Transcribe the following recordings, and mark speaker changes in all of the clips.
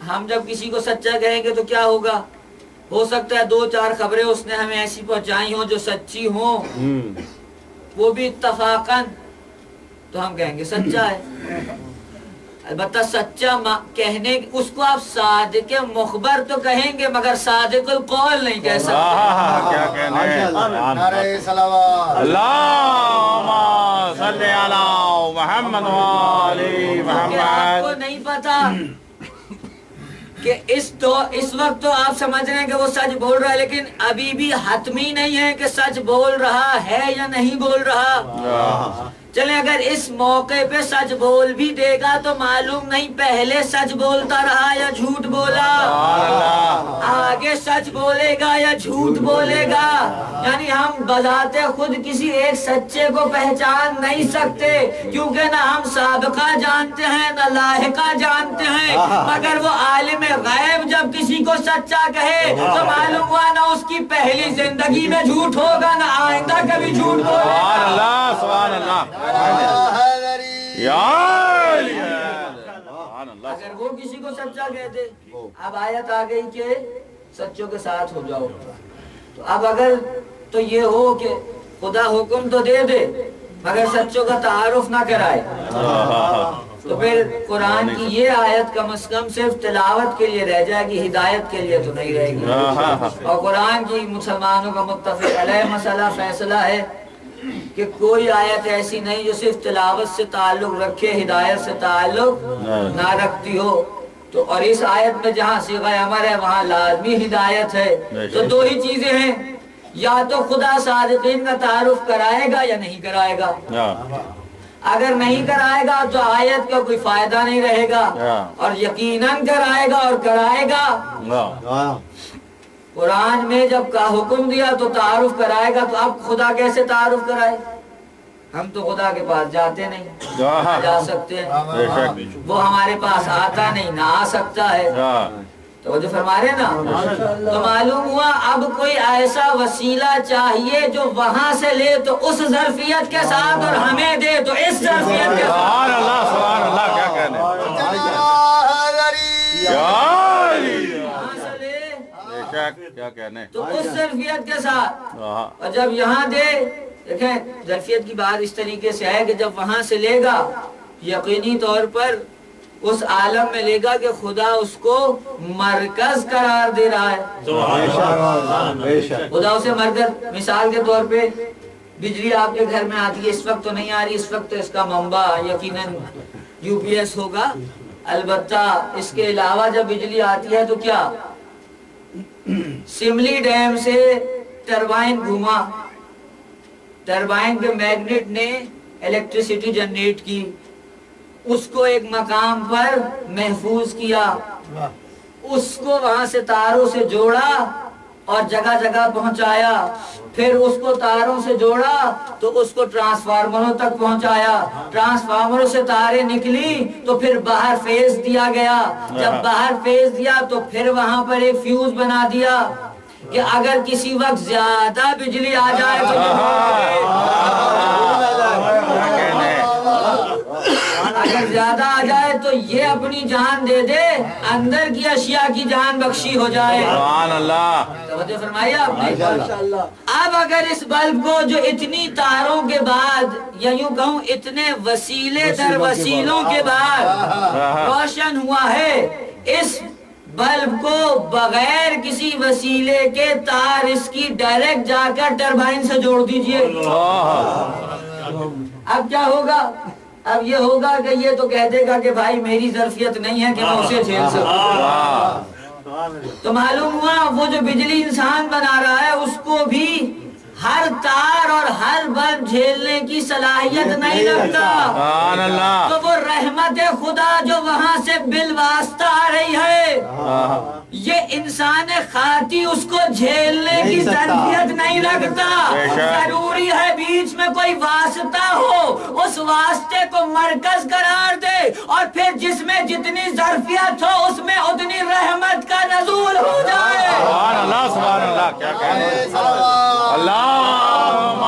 Speaker 1: ہم جب کسی کو سچا کہیں گے تو کیا ہوگا؟ ہو سکتا ہے 2-4 خبریں اس نے ہمیں ایسی پہنچائی ہوں جو سچی ہوں، وہ بھی اتفاقاً، تو ہم کہیں گے سچا ہے۔ البتہ سچا کہنے اس کو آپ صادق مخبر تو کہیں گے، مگر صادق القول نہیں کہہ سکتے۔
Speaker 2: کیا کہنے،
Speaker 3: نعرہ صلوات،
Speaker 2: اللہم صلی علی محمد و آل
Speaker 1: کیونکہ آپ کو
Speaker 2: محمد۔
Speaker 1: نہیں پتا کہ اس وقت تو آپ سمجھ رہے ہیں کہ وہ سچ بول رہا ہے، لیکن ابھی بھی حتمی نہیں ہے کہ سچ بول رہا ہے یا نہیں بول رہا۔ چلیں اگر اس موقع پہ سچ بول بھی دے گا تو معلوم نہیں پہلے سچ بولتا رہا یا جھوٹ بولا، آگے سچ بولے گا یا جھوٹ بولے گا۔ یعنی ہم بذات خود کسی ایک سچے کو پہچان نہیں سکتے، کیونکہ نہ ہم سابقہ جانتے ہیں نہ لاحقہ جانتے ہیں، مگر وہ عالم غیب جب کسی کو سچا کہے تو معلوم ہوا نہ اس کی پہلی زندگی میں جھوٹ ہوگا نہ آئندہ کبھی جھوٹ بولے
Speaker 2: سبحان
Speaker 1: گا۔
Speaker 2: اللہ، سبحان اللہ،
Speaker 3: حیدری،
Speaker 2: یا علی، سبحان اللہ۔
Speaker 1: اگر وہ کسی کو سچا کہتے، اب آیت آ گئی کہ سچوں کے ساتھ ہو جاؤ، تو اب اگر تو یہ ہو کہ خدا حکم تو دے دے مگر سچوں کا تعارف نہ کرائے، تو پھر قرآن کی یہ آیت کم از کم صرف تلاوت کے لیے رہ جائے گی، ہدایت کے لیے تو نہیں رہے گی۔ اور قرآن کی مسلمانوں کا متفق علیہ مسئلہ فیصلہ ہے کہ کوئی آیت ایسی نہیں جو صرف تلاوت سے تعلق رکھے، ہدایت سے تعلق نہ رکھتی ہو۔ تو اور اس آیت میں جہاں صیغہ امر ہے وہاں لازمی ہدایت ہے، تو دو ہی چیزیں ہیں، یا تو خدا صادقین کا تعارف کرائے گا یا نہیں کرائے گا۔ اگر نہیں کرائے گا تو آیت کا کوئی فائدہ نہیں رہے گا، اور یقیناً کرائے گا اور کرائے گا۔ قرآن میں جب کا حکم دیا تو تعارف کرائے گا، تو اب خدا کیسے تعارف کرائے؟ ہم تو خدا کے پاس جاتے نہیں، نہ جا سکتے ہیں، وہ ہمارے پاس آتا نہیں نہ آ سکتا ہے، تو وہ جو فرما رہے نا، تو معلوم ہوا اب کوئی ایسا وسیلہ چاہیے جو وہاں سے لے تو اس ظرفیت کے ساتھ اور ہمیں دے تو اس ظرفیت کے ساتھ۔
Speaker 2: سبحان اللہ، سبحان اللہ، کیا کہنے، یا علی،
Speaker 1: وہاں سے لے
Speaker 2: بے شک، کیا کہنے،
Speaker 1: تو اس ظرفیت کے ساتھ، اور جب یہاں دے، دیکھیں ظرفیت کی بات اس طریقے سے ہے کہ جب وہاں سے لے گا یقینی طور پر اس عالم میں لے گا کہ خدا اس کو مرکز قرار دے رہا ہے۔ خدا اسے مرکز، مثال کے طور پہ بجلی آپ کے گھر میں آتی ہے، اس وقت تو نہیں آ رہی، اس وقت تو اس کا منبع یقیناً UPS ہوگا، البتہ اس کے علاوہ جب بجلی آتی ہے تو کیا سملی ڈیم سے ٹربائن گھوما، ٹربائن کے میگنیٹ نے الیکٹریسٹی جنریٹ کی، اس کو ایک مقام پر محفوظ کیا، اس کو وہاں سے تاروں سے جوڑا اور جگہ جگہ پہنچایا، پھر اس کو تاروں سے جوڑا تو اس کو ٹرانسفارمروں تک پہنچایا، ٹرانسفارمروں سے تاریں نکلی تو پھر باہر فیز دیا گیا، جب باہر فیز دیا تو پھر وہاں پر ایک فیوز بنا دیا کہ اگر کسی وقت زیادہ بجلی آ جائے تو اگر زیادہ آ جائے تو یہ اپنی جان دے دے، اندر کی اشیاء کی جان بخشی ہو جائے۔
Speaker 2: سبحان اللہ،
Speaker 1: توجہ فرمائی آپ نے۔ اب اگر اس بلب کو جو اتنی تاروں کے بعد یا یوں کہوں اتنے وسیلے در وسیلوں کے بعد روشن ہوا ہے، اس بلب کو بغیر کسی وسیلے کے تار اس کی ڈائریکٹ جا کر ٹربائن سے جوڑ دیجئے، اب کیا ہوگا؟ اب یہ ہوگا کہ یہ تو کہہ دے گا کہ بھائی میری ظرفیت نہیں ہے کہ میں اسے جھیل سکوں۔ تو معلوم ہوا وہ جو بجلی انسان بنا رہا ہے اس کو بھی ہر تار اور ہر بلب جھیلنے کی صلاحیت نہیں رکھتا،
Speaker 2: سبحان اللہ،
Speaker 1: تو وہ رحمت خدا جو وہاں سے بالواسطہ آ رہی ہے، یہ انسان خاطی اس کو جھیلنے کی ظرفیت نہیں رکھتا، ضروری ہے بیچ میں کوئی واسطہ ہو، اس واسطے کو مرکز قرار دے اور پھر جس میں جتنی ظرفیت ہو اس میں اتنی رحمت کا نزول ہو جائے۔
Speaker 2: سبحان اللہ، سبحان اللہ، کیا کہنے، اللہم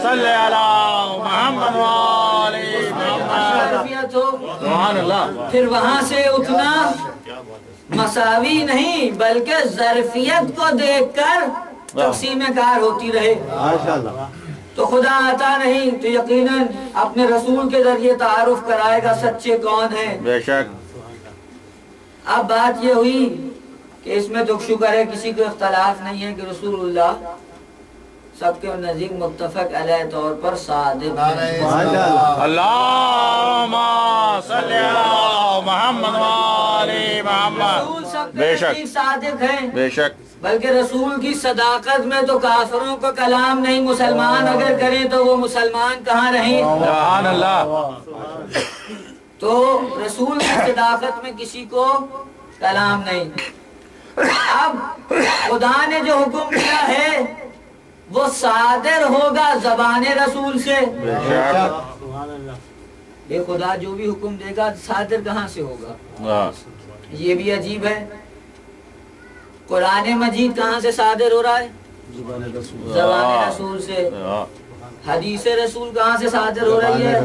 Speaker 2: صلی علی محمد و آل محمد،
Speaker 1: ظرفیت ہو
Speaker 2: سبحان اللہ،
Speaker 1: پھر وہاں سے اتنا مساوی نہیں بلکہ ظرفیت کو دیکھ کر تقسیم کار ہوتی رہے. تو خدا آتا نہیں تو یقیناً اپنے رسول کے ذریعے تعارف کرائے گا سچے کون ہیں.
Speaker 2: بے شک.
Speaker 1: اب بات یہ ہوئی کہ اس میں تو شکر ہے کسی کو اختلاف نہیں ہے کہ رسول اللہ سب کے نزدیک متفق علیہ طور پر صادق ہیں.
Speaker 2: اللہم صلی علی محمد و آل محمد.
Speaker 1: رسول سب کے
Speaker 2: بے شک.
Speaker 1: نزدیک صادق ہیں.
Speaker 2: بے شک.
Speaker 1: بلکہ رسول کی صداقت میں تو کافروں کو کلام نہیں. مسلمان اگر کریں تو وہ مسلمان کہاں رہیں.
Speaker 2: سبحان اللہ.
Speaker 1: تو رسول کی صداقت میں کسی کو کلام نہیں. اب خدا نے جو حکم دیا ہے وہ صادر ہوگا زبان رسول سے.
Speaker 2: بے شک.
Speaker 1: یہ خدا جو بھی حکم دے گا صادر کہاں سے ہوگا.
Speaker 2: ہاں.
Speaker 1: یہ بھی عجیب ہے. قرآن مجید کہاں سے صادر ہو رہا ہے. زبان رسول سے. حدیث رسول کہاں سے صادر ہو رہی ہے.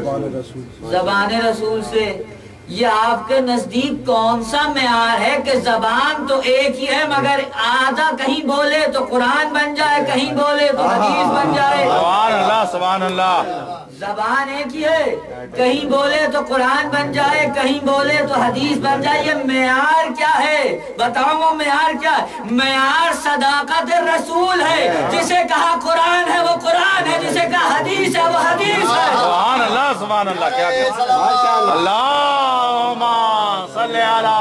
Speaker 1: زبان رسول سے. یہ آپ کے نزدیک کون سا معیار ہے کہ زبان تو ایک ہی ہے مگر آدھا کہیں بولے تو قرآن بن جائے, کہیں بولے تو حدیث بن جائے.
Speaker 2: سبحان اللہ. سبحان اللہ.
Speaker 1: زبان ایک ہی ہے, کہیں بولے تو قرآن بن جائے, کہیں بولے تو حدیث بن جائے. یہ معیار کیا ہے بتاؤ. وہ معیار کیا ہے. معیار صداقت رسول ہے. جسے کہا قرآن ہے وہ قرآن ہے, جسے کہا حدیث ہے وہ حدیث ہے.
Speaker 2: سبحان اللہ. سبحان اللہ. کیا اللہم صلی علی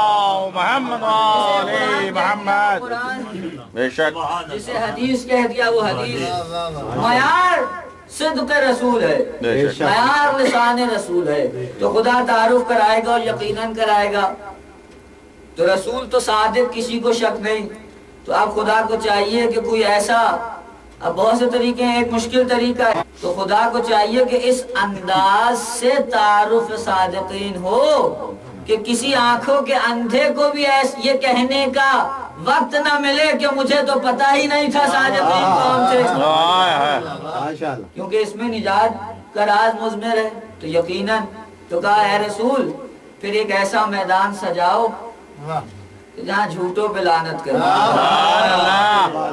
Speaker 2: محمد و آل محمد. بے شک.
Speaker 1: جسے حدیث کہہ دیا وہ حدیث. معیار صدق رسول ہے, معیار لسان رسول ہے. تو خدا تعارف کرائے گا اور یقیناً کرائے گا. تو رسول تو صادق, کسی کو شک نہیں. تو اب خدا کو چاہیے کہ کوئی ایسا, اب بہت سے طریقے ہیں, ایک مشکل طریقہ ہے. تو خدا کو چاہیے کہ اس انداز سے تعارف صادقین ہو کہ کسی آنکھوں کے اندھے کو بھی یہ کہنے کا وقت نہ ملے کہ مجھے تو پتہ ہی نہیں تھا صادقین کون تھے. کیونکہ اس میں نجات کا راز مضمر ہے. تو یقیناً تو کہا اے رسول پھر ایک ایسا میدان سجاؤ جہاں جھوٹوں پہ لعنت کرو.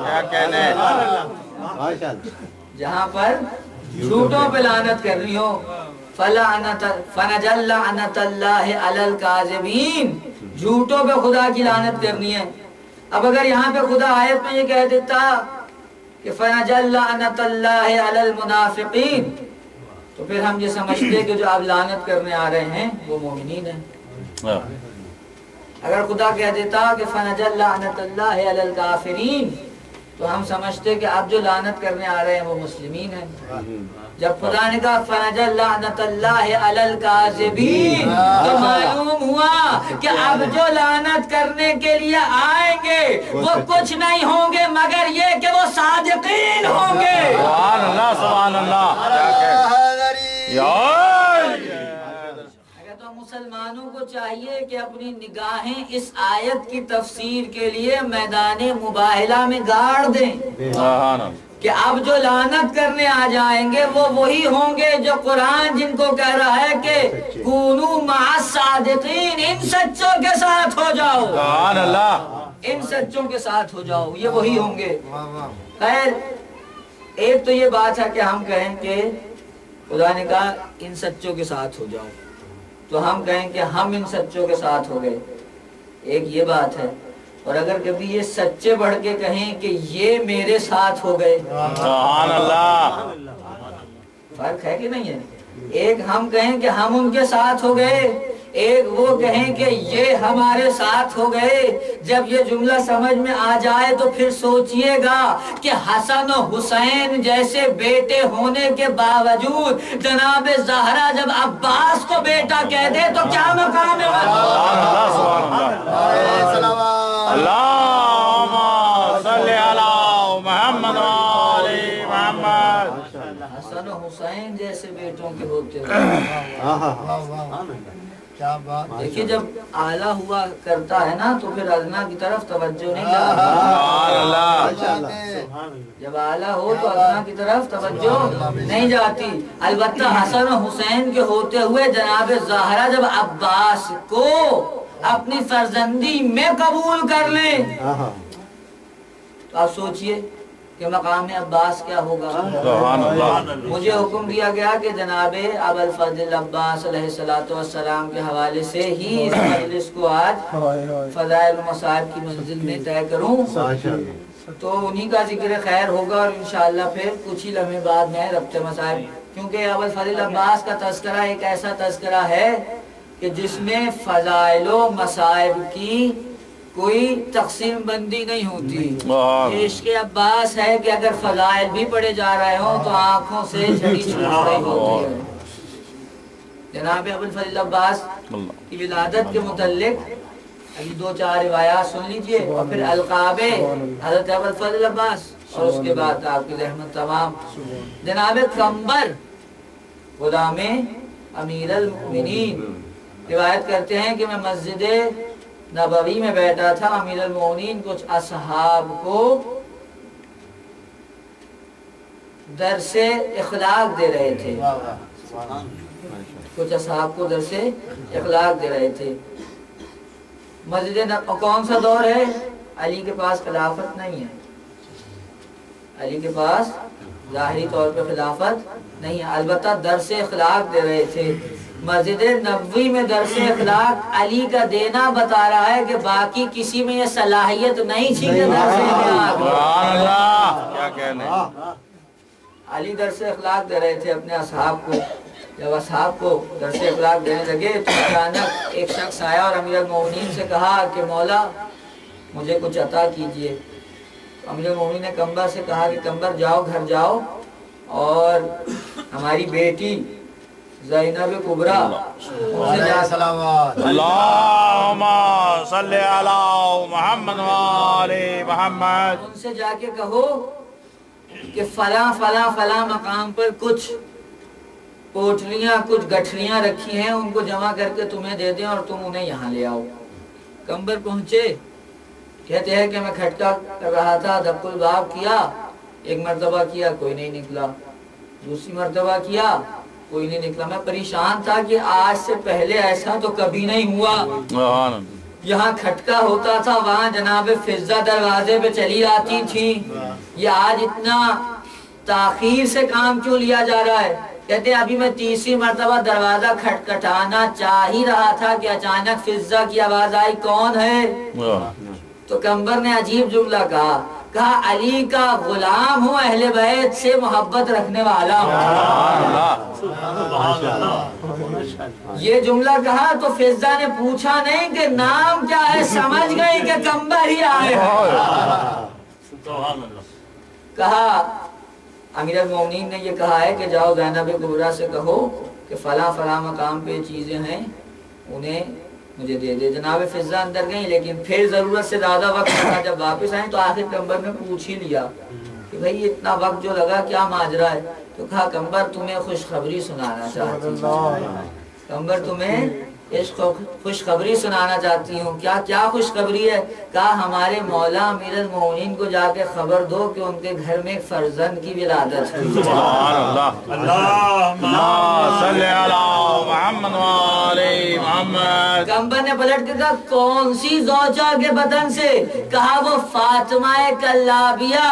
Speaker 2: کیا کہنے.
Speaker 1: جہاں پر جھوٹوں پہ لعنت کرنی ہو. فَنَجَلَّ لَعْنَةَ اللَّهِ عَلَى الْكَاذِبِينَ. جھوٹوں پہ خدا کی لعنت کرنی ہے. اب اگر یہاں پہ خدا آیت میں یہ کہہ دیتا کہ فَنَجَلَّ لَعْنَةَ اللَّهِ عَلَى الْمُنَافِقِينَ تو پھر ہم یہ سمجھتے کہ جو اب لعنت کرنے آ رہے ہیں وہ مومنین ہیں. اگر خدا کہہ دیتا کہ فَنَجَلَّ لَعْنَةَ اللَّهِ عَلَى الْكَافِرِينَ تو ہم سمجھتے کہ اب جو لعنت کرنے آ رہے ہیں وہ مسلمین ہیں. جب خدا نے کہا فَنَجَلَّ لَعْنَةَ اللَّهِ عَلَى الْكَاذِبِينَ تو معلوم ہوا کہ اب جو لعنت کرنے کے لیے آئیں گے وہ کچھ نہیں ہوں گے مگر یہ کہ وہ صادقین ہوں گے.
Speaker 2: سبحان اللہ. سبحان اللہ.
Speaker 1: تو مسلمانوں کو چاہیے کہ اپنی نگاہیں اس آیت کی تفسیر کے لیے میدان مباہلہ میں گاڑ دیں کہ اب جو لعنت کرنے آ جائیں گے وہ وہی ہوں گے جو قرآن جن کو کہہ رہا ہے کہ کونوا مع الصادقین, ان سچوں کے ساتھ ہو جاؤ.
Speaker 2: سبحان اللہ.
Speaker 1: ان سچوں کے ساتھ ہو جاؤ, یہ وہی ہوں گے. خیر ایک تو یہ بات ہے کہ ہم کہیں کہ خدا نے کہا ان سچوں کے ساتھ ہو جاؤ تو ہم کہیں کہ ہم ان سچوں کے ساتھ ہو گئے. ایک یہ بات ہے. اور اگر کبھی یہ سچے بڑھ کے کہیں کہ یہ میرے ساتھ ہو گئے,
Speaker 2: سبحان اللہ.
Speaker 1: فرق ہے کہ نہیں ہے. ایک ہم کہیں کہ ہم ان کے ساتھ ہو گئے, ایک وہ کہیں کہ یہ ہمارے ساتھ ہو گئے. جب یہ جملہ سمجھ میں آ جائے تو پھر سوچئے گا کہ حسن و حسین جیسے بیٹے ہونے کے باوجود جناب زہرا جب عباس کو بیٹا کہہ دے تو کیا مقام ہے.
Speaker 2: اللہم صلی علی محمد و آل محمد.
Speaker 1: حسن و حسین جیسے بیٹوں کے ہوتے ہوئے. دیکھیے جب اعلیٰ ہوا کرتا ہے نا تو پھر ادنا کی طرف توجہ نہیں جاتی. جب اعلیٰ ہو تو ادنا کی طرف توجہ نہیں جاتی. البتہ حسن و حسین کے ہوتے ہوئے جناب زہرا جب عباس کو اپنی فرزندی میں قبول کر لیں تو آپ سوچئے کہ مقام عباس کیا ہوگا.
Speaker 2: سبحان اللہ.
Speaker 1: مجھے حکم دیا گیا کہ جناب ابوالفضل عباس علیہ السلام کے حوالے سے ہی اس مجلس کو آج فضائل و مصائب کی منزل میں طے کروں. تو انہی کا ذکر خیر ہوگا اور انشاءاللہ پھر کچھ ہی لمحے بعد میں ربط مصائب، کیونکہ ابوالفضل عباس کا تذکرہ ایک ایسا تذکرہ ہے کہ جس میں فضائل و مصائب کی کوئی تقسیم بندی نہیں ہوتی. عشق عباس ہے کہ اگر فضائل بھی پڑے جا رہے ہوں تو آنکھوں سے جھڑی چھوٹ رہی ہوتی ہے. جناب ابوالفضل عباس کی ولادت کے متعلق ابھی 2-4 روایات سن لیجئے اور پھر القاب حضرت ابوالفضل عباس اور اس کے بعد آپ کی رحمت تمام. جناب قمبر غلام امیر المؤمنین روایت کرتے ہیں کہ میں مسجد نبوی میں بیٹھا تھا. امیر المؤمنین کچھ اصحاب کو درس اخلاق دے رہے تھے. کچھ اصحاب کو درس اخلاق دے رہے تھے. مسجد کون سا دور ہے؟ علی کے پاس خلافت نہیں ہے. علی کے پاس ظاہری طور پہ خلافت نہیں ہے، البتہ درس اخلاق دے رہے تھے. مسجد نبوی میں درس اخلاق علی کا دینا بتا رہا ہے کہ باقی کسی میں یہ صلاحیت نہیں تھی کہ درس اخلاق.
Speaker 2: سبحان اللہ. کیا کہنے.
Speaker 1: علی درس اخلاق دے رہے تھے اپنے اصحاب کو. جب اصحاب کو درس اخلاق دینے لگے تو اچانک ایک شخص آیا اور امیر المؤمنین سے کہا کہ مولا مجھے کچھ عطا کیجئے. امیر المؤمنین نے قمبر سے کہا کہ قمبر جاؤ گھر جاؤ اور ہماری بیٹی زینب کبریٰ
Speaker 2: اللہم صلی علی محمد وآلِ محمد،
Speaker 1: ان سے جا کے کہو کہ فلاں فلاں فلاں مقام پر کچھ پوٹلیاں کچھ گٹھلیاں رکھی ہیں، ان کو جمع کر کے تمہیں دے دیں اور تم انہیں یہاں لے آؤ. قمبر پہنچے. کہتے ہیں کہ میں کھٹکا کر رہا تھا، دق الباب کیا، ایک مرتبہ کیا کوئی نہیں نکلا، دوسری مرتبہ کیا کوئی نہیں نکلا. میں پریشان تھا کہ آج سے پہلے ایسا تو کبھی نہیں ہوا. یہاں کھٹکا ہوتا تھا، وہاں جناب فضہ دروازے پہ چلی آتی تھی، یہ آج اتنا تاخیر سے کام کیوں لیا جا رہا ہے؟ کہتے ہیں ابھی میں تیسری مرتبہ دروازہ کھٹکھٹانا چاہ ہی رہا تھا کہ اچانک فضہ کی آواز آئی، کون ہے؟ تو قمبر نے عجیب جملہ کہا علی کا غلام ہوں، اہل بیت سے محبت رکھنے والا ہوں. یہ جملہ کہا تو فضہ نے پوچھا نہیں کہ نام کیا ہے، سمجھ گئی کہ قمبر ہی آئے. کہا امیر المؤمنین نے یہ کہا ہے کہ جاؤ زینب کبریٰ سے کہو کہ فلاں فلاں مقام پہ چیزیں ہیں انہیں مجھے دے دے. جناب فضہ اندر گئی، لیکن پھر ضرورت سے زیادہ وقت لگا. جب واپس آئیں تو آخر قمبر نے پوچھ ہی لیا کہ بھئی اتنا وقت جو لگا کیا ماجرا ہے؟ تو کہا قمبر تمہیں خوشخبری سنانا چاہتی ہوں. قمبر تمہیں خوشخبری سنانا چاہتی ہوں. کیا خوشخبری ہے؟ کہا ہمارے مولا امیر المؤمنین کو جا کے خبر دو کہ ان کے گھر میں ایک فرزند کی ولادت ہوئی.
Speaker 2: سبحان اللہ. اللہم صلی علی محمد وآلِ محمد.
Speaker 1: قمبر نے پلٹ کے کہا کون سی زوجہ کے بدن سے؟ کہا وہ فاطمہ کلابیہ